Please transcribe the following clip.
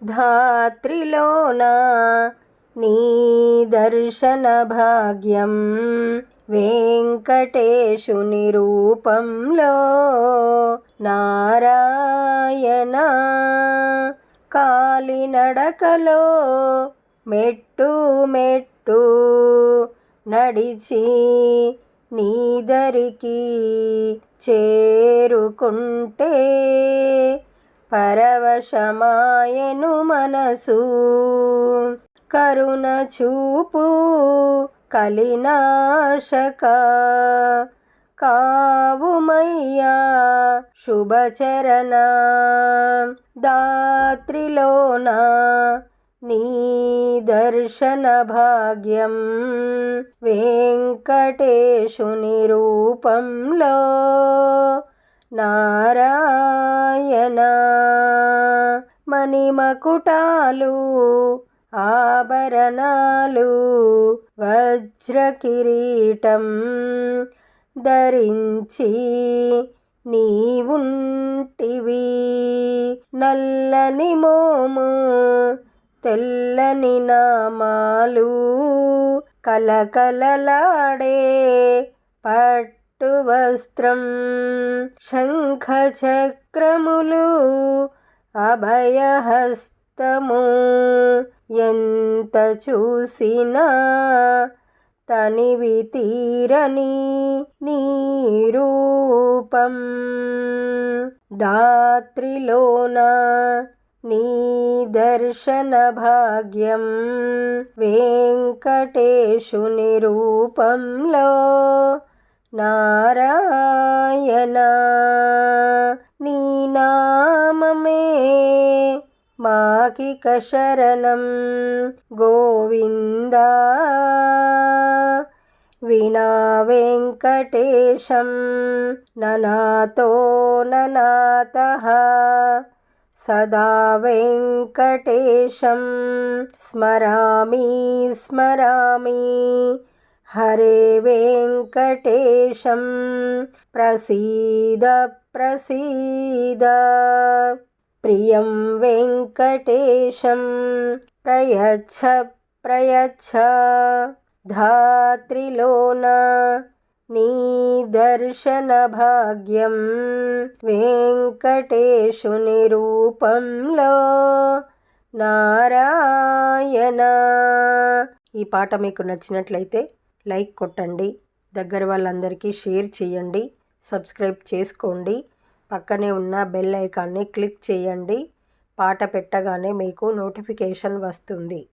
ధాత్రిలోన నీ దర్శన భాగ్యం వెంకటేశుని రూపంలో నారాయణ కాలినడకలో మెట్టు మెట్టు నడిచి నీదరికి చేరుకుంటే పరవశమాయను మనసు కరుణ చూపు కలినాశక కావుమయ్యా శుభచరణ దాత్రిలోన నీ దర్శన భాగ్యం వెంకటేశుని రూపంలో నారాయణ మణిమకుటాలు ఆభరణాలు వజ్రకిరీటం ధరించి నీవుంటివి నల్లని మోము తెల్లని నామాలు కలకలలాడే పట్టు వస్త్రం శంఖ చక్రములు అభయహస్తము ఎంత చూసినా తనివి తీరని నీ రూపం దాత్రిలోన నీ దర్శన భాగ్యం వెంకటేశుని రూపంలో నారాయణ నీ నామమే మాకిక శరణం గోవిందా వినా వెంకటేశం ననాతో ననాతః సదా వెంకటేశం స్మరామి స్మరామి హరే వెంకటేశం ప్రసీద ప్రసీద ప్రియం వెంకటేశం ప్రయచ్ఛ ప్రయచ్ఛ ధాత్రిలోన నీ దర్శన భాగ్యం వెంకటేశుని రూపంలో నారాయణ. ఈ పాట మీకు నచ్చినట్లయితే లైక్ కొట్టండి, దగ్గర వాళ్ళందరికీ షేర్ చేయండి, సబ్స్క్రైబ్ చేసుకోండి, పక్కనే ఉన్న బెల్ ఐకాన్ని క్లిక్ చేయండి. పాట పెట్టగానే మీకు నోటిఫికేషన్ వస్తుంది.